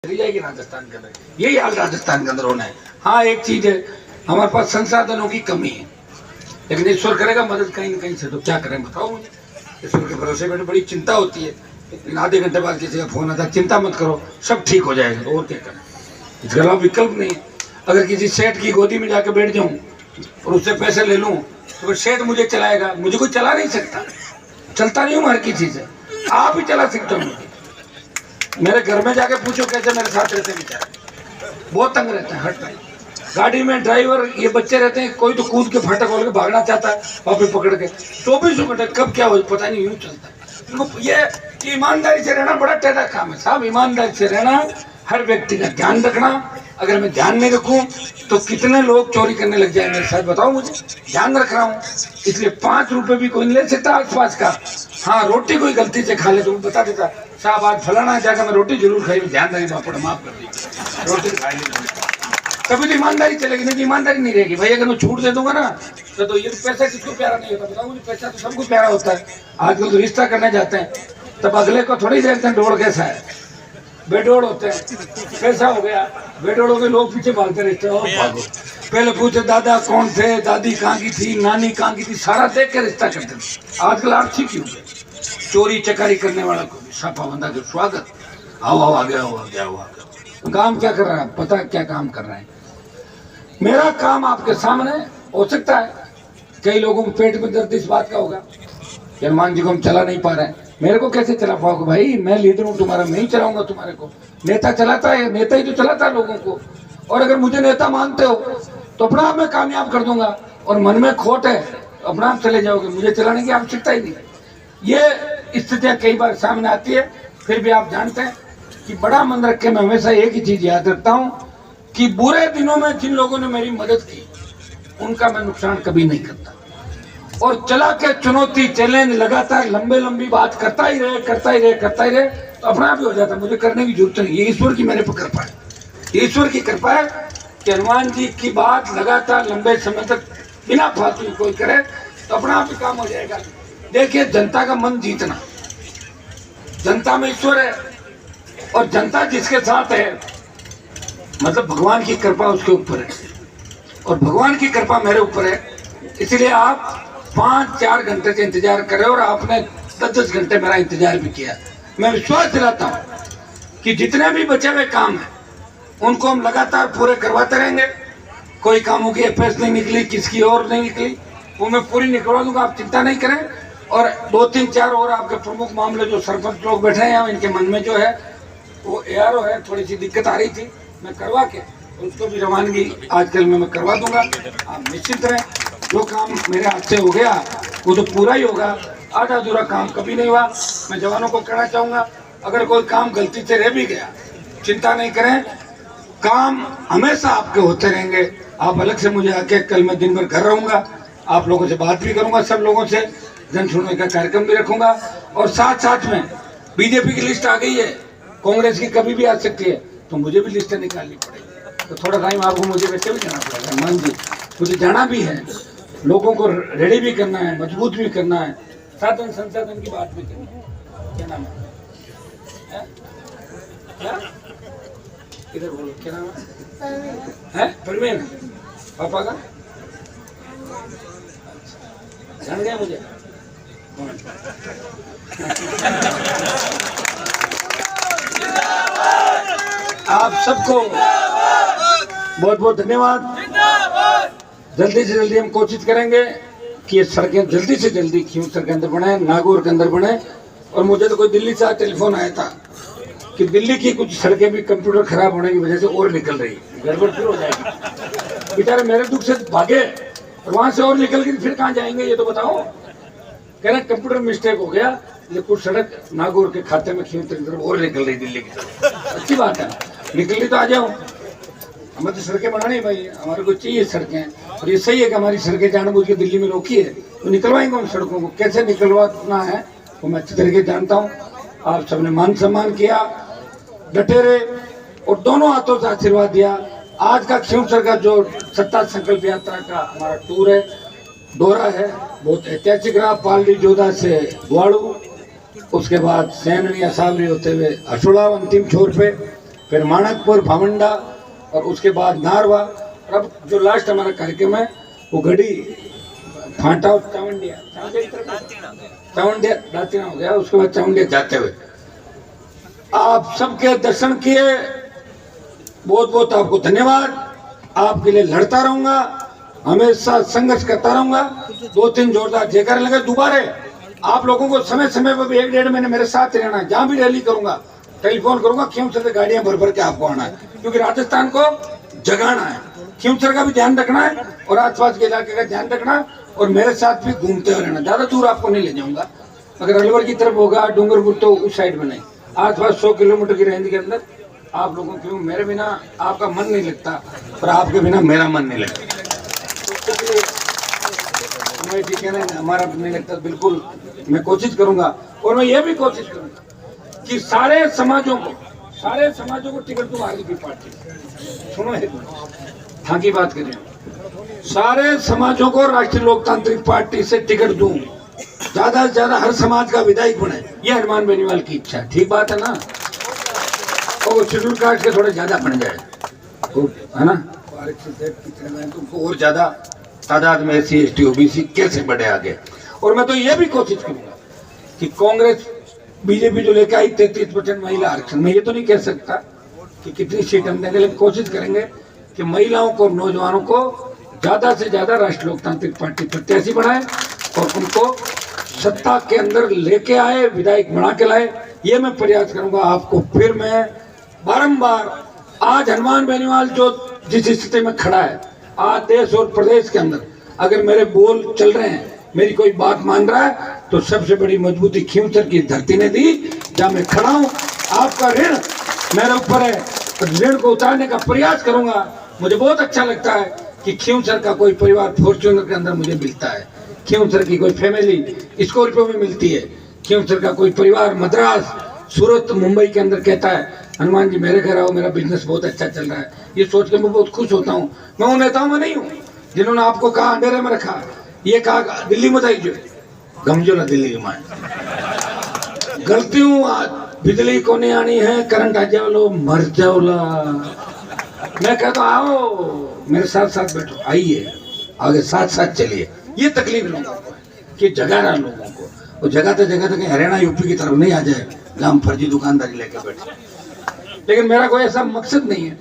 चली जाएगी राजस्थान के अंदर, यही हाल राजस्थान के अंदर होना है। हाँ एक चीज है, हमारे पास संसाधनों की कमी है, लेकिन ईश्वर करेगा मदद कहीं न कहीं से, तो क्या करें बताओ मुझे। ईश्वर के भरोसे में बड़ी चिंता होती है, लेकिन आधे घंटे बाद किसी का फोन आता, चिंता मत करो सब ठीक हो जाएगा, तो और क्या करें, इसके अलावा विकल्प नहीं है। अगर किसी सेठ की गोदी में जाकर बैठ जाऊं और उससे पैसे ले लूं तो फिर सेठ मुझे चलाएगा, मुझे कोई चला नहीं सकता, चलता नहीं हूँ हर किसी से, आप ही चला सकते हो मुझे। मेरे घर में जाके पूछो कैसे मेरे साथ रहते हैं बेचारे, बहुत तंग रहते हैं हर टाइम। गाड़ी में ड्राइवर ये बच्चे रहते हैं, कोई तो कूद के फाटक खोल के भागना चाहता है, वापस पकड़ के 24 घंटे कब क्या हो पता नहीं, यूं चलता है। ये ईमानदारी से रहना बड़ा टेढ़ा काम है साहब, ईमानदारी से रहना, हर व्यक्ति का ध्यान रखना। अगर मैं ध्यान नहीं रखूं तो कितने लोग चोरी करने लग जाए मेरे साथ, बताओ मुझे। ध्यान रख रहा हूँ, इसलिए 5 रुपए भी कोई नहीं ले सकता आसपास का। हाँ रोटी कोई गलती से खा ले तो बता देता, साहब आज फलाना जाकर मैं रोटी जरूर खाई, ध्यान नहीं पापड़ माफ कर दी, रोटी खाई ली, तभी तो ईमानदारी चलेगी, नहीं ईमानदारी नहीं रहेगी भाई। अगर मैं छूट दे दूंगा ना तो ये पैसा किसको प्यारा नहीं होता बताओ मुझे, पैसा तो सबको प्यारा होता है। आजकल तो रिश्ता करने जाते हैं तब अगले को थोड़ी देखते हैं डोड़ कैसा है, बेडोड़ होते हैं, कैसा हो गया बेडोड़ों के लोग पीछे भागते रहते हैं, पहले पूछे दादा कौन थे, दादी कहाँ की थी, नानी कहाँ की थी, सारा देख के रिश्ता करते थे। आजकल आर्थिक क्यों चोरी चकारी करने वाला को साफा बंदा के स्वागत, आओ आओ आ गया हो, आ गया हो, आ गया। काम क्या कर रहा है पता क्या काम कर रहा है, मेरा काम आपके सामने हो सकता है। कई लोगों को पेट में दर्द इस बात का होगा, हनुमान जी को हम चला नहीं पा रहे हैं, मेरे को कैसे चला पाओगे भाई, मैं लीडर हूँ तुम्हारा, मैं ही चलाऊंगा तुम्हारे को। नेता चलाता है, नेता ही तो चलाता है लोगों को, और अगर मुझे नेता मानते हो तो अपना आप मैं कामयाब कर दूंगा, और मन में खोट है तो अपना आप चले जाओगे, मुझे चलाने की आवश्यकता ही नहीं। ये स्थितियाँ कई बार सामने आती है, फिर भी आप जानते हैं कि बड़ा मन रख के मैं हमेशा एक ही चीज याद रखता हूँ कि बुरे दिनों में जिन लोगों ने मेरी मदद की उनका मैं नुकसान कभी नहीं करता, और चला के चुनौती चैलेंज लगातार लंबी बात करता ही रहे तो अपना आप ही हो जाता, मुझे करने की जरूरत नहीं। ये ईश्वर की मेरे पर कृपा है, ईश्वर की कृपा है कि हनुमान जी की बात लगातार लंबे समय तक बिना फालतू कोई करे तो अपना आप ही काम हो जाएगा। देखिए जनता का मन जीतना, जनता में ईश्वर है, और जनता जिसके साथ है मतलब भगवान की कृपा उसके ऊपर है, और भगवान की कृपा मेरे ऊपर है। इसलिए आप 5-4 घंटे से इंतजार करें, और आपने 10-10 घंटे मेरा इंतजार भी किया। मैं विश्वास दिलाता हूँ कि जितने भी बचे हुए काम हैं उनको हम लगातार पूरे करवाते रहेंगे। कोई कामों की एफएस नहीं निकली, किसकी और नहीं निकली, वो मैं पूरी निकलवा दूंगा, आप चिंता नहीं करें। और 2-3-4 और आपके प्रमुख मामले जो सरपंच लोग बैठे हैं इनके मन में जो है वो एआरओ है, थोड़ी सी दिक्कत आ रही थी, मैं करवा के उसको भी रवानगी आजकल में मैं करवा दूंगा। आप निश्चित रहें, जो काम मेरे हाथ से हो गया वो तो पूरा ही होगा, आधा अधूरा काम कभी नहीं हुआ। मैं जवानों को कहना चाहूँगा, अगर कोई काम गलती से रह भी गया चिंता नहीं करें, काम हमेशा आपके होते रहेंगे। आप अलग से मुझे आके, कल मैं दिन भर घर रहूँगा, आप लोगों से बात भी करूँगा, सब लोगों से जन सुनवाई का कार्यक्रम भी रखूँगा, और साथ में बीजेपी की लिस्ट आ गई है, कांग्रेस की कभी भी आ सकती है, तो मुझे भी लिस्टें निकालनी पड़ेगी, तो थोड़ा टाइम आपको मुझे वैसे भी जाना पड़ेगा। मान जी मुझे जाना भी है, लोगों को रेडी भी करना है, मजबूत भी करना है, साधन संसाधन की बात भी करनी है। क्या नाम है? क्या इधर बोलो, क्या नाम है? परवीन, पापा का जान गया मुझे। आप सबको बहुत बहुत धन्यवाद। जल्दी से जल्दी हम कोशिश करेंगे कि ये सड़कें जल्दी से जल्दी खींवसर के अंदर बने, नागौर के अंदर बने। और मुझे तो कोई दिल्ली से आज टेलीफोन आया था कि दिल्ली की कुछ सड़कें भी कंप्यूटर खराब होने की वजह से और निकल रही, गड़बड़ फिर हो जाएगी। बेचारे मेरे दुख से भागे और वहां से और निकल गई, फिर कहाँ जाएंगे ये तो बताओ। कह रहे कंप्यूटर मिस्टेक हो गया, ये कुछ सड़क नागौर के खाते में खींवसर की तरफ और निकल रही दिल्ली की तरफ। अच्छी बात है, निकल रही तो आ जाओ, हमें तो सड़कें बनानी भाई, हमारे को चाहिए सड़कें। और ये सही है कि हमारी सड़कें जानबूझ के दिल्ली में रोकी है, तो निकलवाएंगे उन सड़कों को, कैसे निकलवाना है वो मैं अच्छी तरीके जानता हूँ। आप सबने मान सम्मान किया, डटे रहे और दोनों हाथों से आशीर्वाद दिया। आज का खींवसर का जो सत्ता संकल्प यात्रा का हमारा टूर है, दौरा है, बहुत ऐतिहासिक रहा। पालड़ी जोधा से बुआड़ू, उसके बाद सैननी असावरी होते हुए हसुड़ा अंतिम छोर पे, फिर माणकपुर, भावंडा और उसके बाद नारवा, और अब जो लास्ट हमारा कार्यक्रम है वो गढ़ी, फांटा और चावंडिया, चावंडिया दातिना हो गया, उसके बाद चावंडिया जाते हुए आप सबके दर्शन किए, बहुत बहुत आपको धन्यवाद। आपके लिए लड़ता रहूंगा, हमेशा संघर्ष करता रहूंगा। 2-3 जोरदार जयकार लगे। दोबारा आप लोगों को समय समय पर भी 1-1.5 महीने मेरे साथ रहना है। जहां भी रैली करूंगा टेलीफोन करूंगा, खींवसर से गाड़ियां भर भर के आपको आना है, क्योंकि राजस्थान को जगाना है। खींवसर का भी ध्यान रखना है और आसपास के इलाके का ध्यान रखना है, और मेरे साथ भी घूमते हुए रहना। ज्यादा दूर आपको नहीं ले जाऊंगा। अगर अलवर की तरफ होगा, डूंगरपुर, तो उस साइड में नहीं, आसपास 100 किलोमीटर की रेंज के अंदर आप लोगों क्यों, मेरे बिना आपका मन नहीं लगता और आपके बिना मेरा मन नहीं लगता। तो ठीक है ना, हमारा नहीं लगता, बिल्कुल मैं कोशिश करूंगा। और मैं ये भी कोशिश करूंगा कि सारे समाजों को टिकट दूं आगे की पार्टी। सुनो है हाँ की बात करें, सारे समाजों को राष्ट्रीय लोकतांत्रिक पार्टी से टिकट दूं, ज्यादा से ज्यादा हर समाज का विधायक बने, ये हनुमान बेनीवाल की इच्छा है। ठीक बात है ना? और शेड्यूल कास्ट के थोड़े ज्यादा बन जाए, है ना, तुमको और ज्यादा तादाद में SC ST OBC कैसे बढ़े आगे। और मैं तो ये भी कोशिश करूंगा कि कांग्रेस बीजेपी जो लेकर आई 33% महिला आरक्षण, मैं ये तो नहीं कह सकता कि कितनी सीट हम देंगे, लेकिन कोशिश करेंगे कि महिलाओं को, नौजवानों को ज्यादा से ज्यादा राष्ट्रीय लोकतांत्रिक पार्टी प्रत्याशी बनाए और उनको सत्ता के अंदर लेके आए, विधायक बना के लाए। ये मैं प्रयास करूंगा। आपको फिर मैं बारंबार, आज हनुमान बेनीवाल जो जिस स्थिति में खड़ा है, आज देश और प्रदेश के अंदर अगर मेरे बोल चल रहे हैं, मेरी कोई बात मान रहा है, तो सबसे बड़ी मजबूती खींवसर की धरती ने दी, जहां मैं खड़ा हूं। आपका ऋण मेरे ऊपर है, तो ऋण को उतारने का प्रयास करूंगा। मुझे बहुत अच्छा लगता है कि खींवसर का कोई परिवार फॉर्च्यूनर के अंदर मुझे मिलता है, खींवसर की कोई फैमिली स्कॉर्पियो में मिलती है, खींवसर का कोई परिवार मद्रास, सूरत, मुंबई के अंदर कहता है हनुमान जी मेरे घर आओ, मेरा बिजनेस बहुत अच्छा चल रहा है। ये सोच के मैं बहुत खुश होता हूँ। मैं उन नेताओं में नहीं हूँ जिन्होंने आपको कहा अंधेरे में रखा, ये कहा दिल्ली में जाइए, गमजो ना दिल्ली में गलती हूँ, बिजली को नहीं आनी है, करंट आ जाओ लो, मर जाओ ला। मैं कहता आओ मेरे साथ साथ बैठो, आइए आगे साथ साथ चलिए। ये तकलीफ लोगों को है कि जगाना लोगों को, और जगह तक हरियाणा यूपी की तरफ नहीं आ जाए जहाँ हम फर्जी दुकानदारी लेकर बैठे। लेकिन मेरा कोई ऐसा मकसद नहीं है